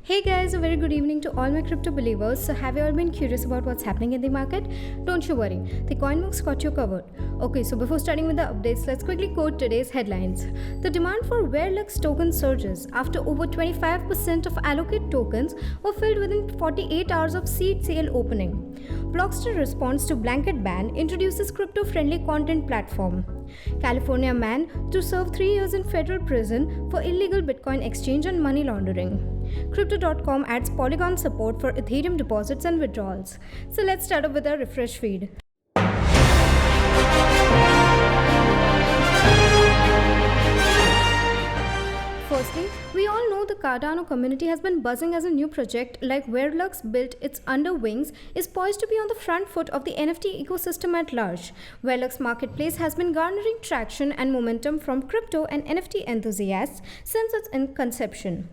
Hey guys, a very good evening to all my crypto believers. So, have you all been curious about what's happening in the market? Don't you worry, the CoinMooks got you covered. Okay, so before starting with the updates, let's quickly quote today's headlines. The demand for Verlux token surges after over 25% of allocate tokens were filled within 48 hours of seed sale opening. Blockster responds to blanket ban, introduces crypto-friendly content platform. California man to serve 3 years in federal prison for illegal Bitcoin exchange and money laundering. Crypto.com adds Polygon support for Ethereum deposits and withdrawals. So let's start off with our refresh feed. Firstly, we all know the Cardano community has been buzzing as a new project like Verlux built its under wings is poised to be on the front foot of the NFT ecosystem at large. Verlux marketplace has been garnering traction and momentum from crypto and NFT enthusiasts since its inception.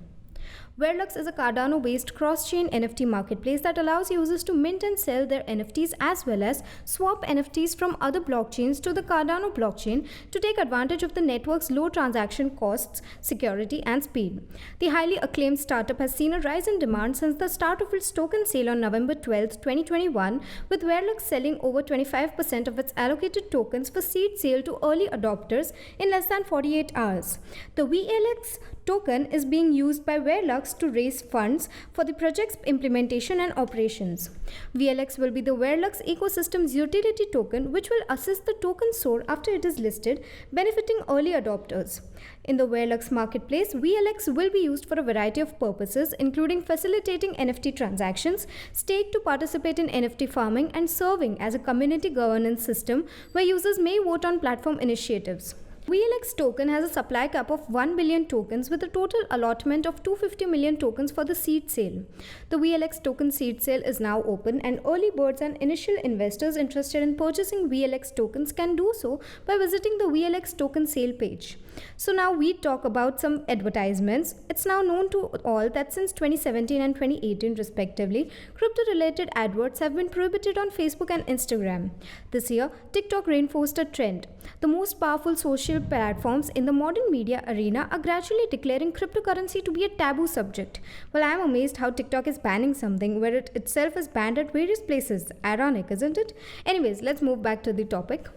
Verlux is a Cardano-based cross-chain NFT marketplace that allows users to mint and sell their NFTs as well as swap NFTs from other blockchains to the Cardano blockchain to take advantage of the network's low transaction costs, security, and speed. The highly acclaimed startup has seen a rise in demand since the start of its token sale on November 12, 2021, with Verlux selling over 25% of its allocated tokens for seed sale to early adopters in less than 48 hours. The VLX token is being used by Verlux to raise funds for the project's implementation and operations. VLX will be the Verlux ecosystem's utility token, which will assist the token soar after it is listed, benefiting early adopters. In the Verlux marketplace, VLX will be used for a variety of purposes, including facilitating NFT transactions, stake to participate in NFT farming, and serving as a community governance system where users may vote on platform initiatives. VLX token has a supply cap of 1 billion tokens with a total allotment of 250 million tokens for the seed sale. The VLX token seed sale is now open and early birds and initial investors interested in purchasing VLX tokens can do so by visiting the VLX token sale page. So now we talk about some advertisements. It's now known to all that since 2017 and 2018 respectively, crypto-related adverts have been prohibited on Facebook and Instagram. This year, TikTok reinforced a trend. The most powerful social platforms in the modern media arena are gradually declaring cryptocurrency to be a taboo subject. Well, I'm amazed how TikTok is banning something where it itself is banned at various places. Ironic, isn't it? Anyways, let's move back to the topic.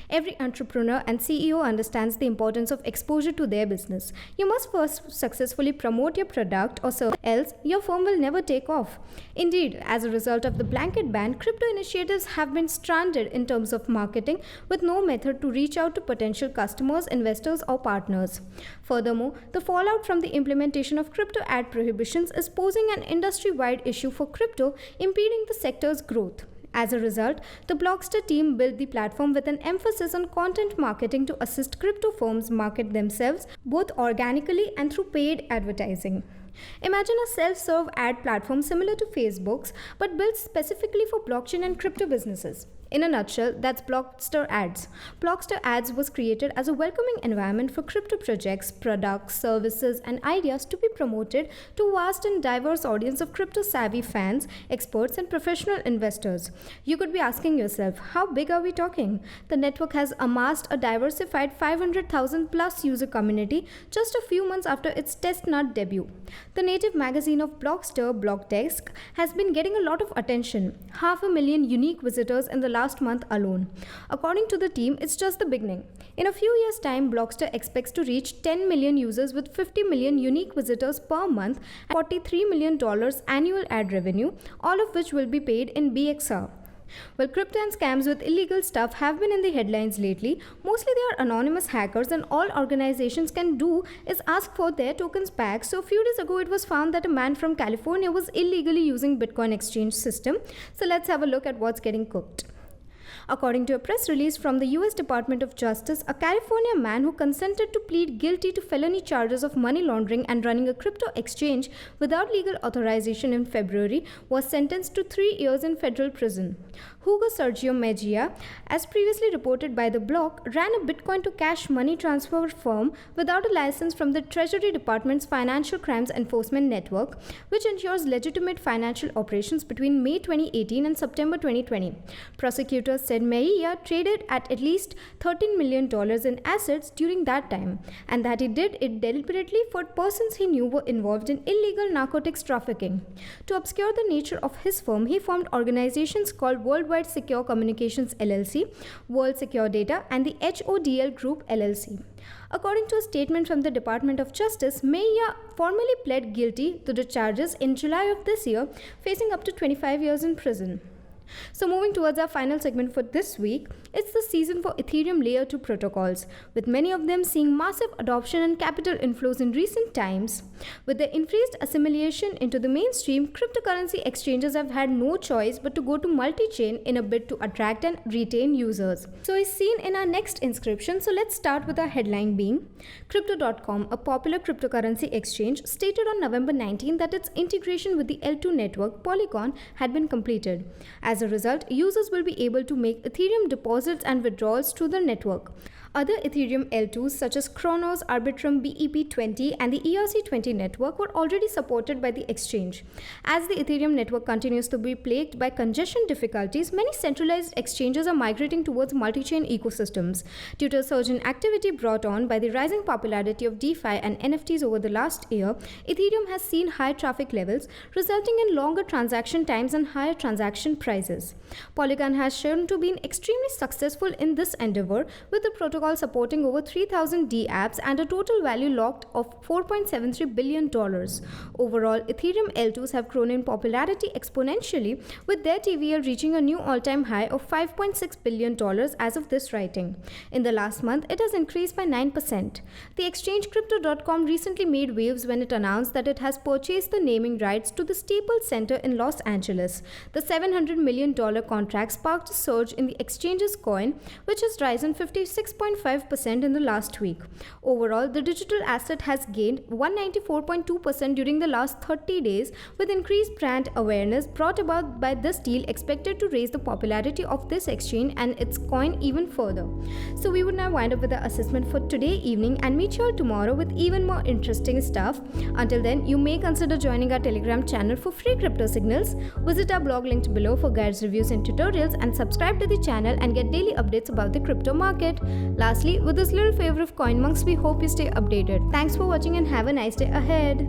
Every entrepreneur and CEO understands the importance of exposure to their business. You must first successfully promote your product or service, else your firm will never take off. Indeed, as a result of the blanket ban, crypto initiatives have been stranded in terms of marketing with no method to reach out to potential customers, investors, or partners. Furthermore, the fallout from the implementation of crypto ad prohibitions is posing an industry-wide issue for crypto, impeding the sector's growth. As a result, the Blockster team built the platform with an emphasis on content marketing to assist crypto firms market themselves both organically and through paid advertising. Imagine a self-serve ad platform similar to Facebook's but built specifically for blockchain and crypto businesses. In a nutshell, that's Blockster Ads. Blockster Ads was created as a welcoming environment for crypto projects, products, services, and ideas to be promoted to a vast and diverse audience of crypto-savvy fans, experts, and professional investors. You could be asking yourself, how big are we talking? The network has amassed a diversified 500,000 plus user community just a few months after its testnet debut. The native magazine of Blockster, Blockdesk, has been getting a lot of attention. 500,000 unique visitors in the last month alone. According to the team, it's just the beginning. In a few years' time, Blockster expects to reach 10 million users with 50 million unique visitors per month and $43 million annual ad revenue, all of which will be paid in BXR. Well, crypto and scams with illegal stuff have been in the headlines lately. Mostly they are anonymous hackers and all organizations can do is ask for their tokens back. So a few days ago it was found that a man from California was illegally using Bitcoin exchange system. So let's have a look at what's getting cooked. According to a press release from the US Department of Justice, a California man who consented to plead guilty to felony charges of money laundering and running a crypto exchange without legal authorization in February was sentenced to 3 years in federal prison. Hugo Sergio Mejia, as previously reported by The Block, ran a Bitcoin to cash money transfer firm without a license from the Treasury Department's Financial Crimes Enforcement Network, which ensures legitimate financial operations between May 2018 and September 2020. Prosecutors said said Mejia traded at least $13 million in assets during that time, and that he did it deliberately for persons he knew were involved in illegal narcotics trafficking. To obscure the nature of his firm, he formed organizations called Worldwide Secure Communications LLC, World Secure Data, and the HODL Group LLC. According to a statement from the Department of Justice, Mejia formally pled guilty to the charges in July of this year, facing up to 25 years in prison. So moving towards our final segment for this week, it's the season for Ethereum Layer 2 protocols, with many of them seeing massive adoption and capital inflows in recent times. With the increased assimilation into the mainstream, cryptocurrency exchanges have had no choice but to go to multi-chain in a bid to attract and retain users. So is seen in our next inscription. So let's start with our headline being Crypto.com, a popular cryptocurrency exchange, stated on November 19 that its integration with the L2 network Polygon had been completed. As a result, users will be able to make Ethereum deposits and withdrawals through the network. Other Ethereum L2s such as Cronos, Arbitrum, BEP20 and the ERC20 network were already supported by the exchange. As the Ethereum network continues to be plagued by congestion difficulties, many centralized exchanges are migrating towards multi-chain ecosystems. Due to a surge in activity brought on by the rising popularity of DeFi and NFTs over the last year, Ethereum has seen high traffic levels, resulting in longer transaction times and higher transaction prices. Polygon has shown to be extremely successful in this endeavor, with the protocol supporting over 3,000 dApps and a total value locked of $4.73 billion. Overall, Ethereum L2s have grown in popularity exponentially, with their TVL reaching a new all-time high of $5.6 billion as of this writing. In the last month, it has increased by 9%. The exchange Crypto.com recently made waves when it announced that it has purchased the naming rights to the Staples Center in Los Angeles. The $700 million contract sparked a surge in the exchange's coin, which has risen 56.5% in the last week. Overall, the digital asset has gained 194.2% during the last 30 days, with increased brand awareness brought about by this deal expected to raise the popularity of this exchange and its coin even further. So we would now wind up with the assessment for today evening and meet you all tomorrow with even more interesting stuff. Until then, you may consider joining our Telegram channel for free crypto signals. Visit our blog linked below for guides, reviews and tutorials, and subscribe to the channel and get daily updates about the crypto market. Lastly, with this little favor of CoinMonks, we hope you stay updated. Thanks for watching and have a nice day ahead.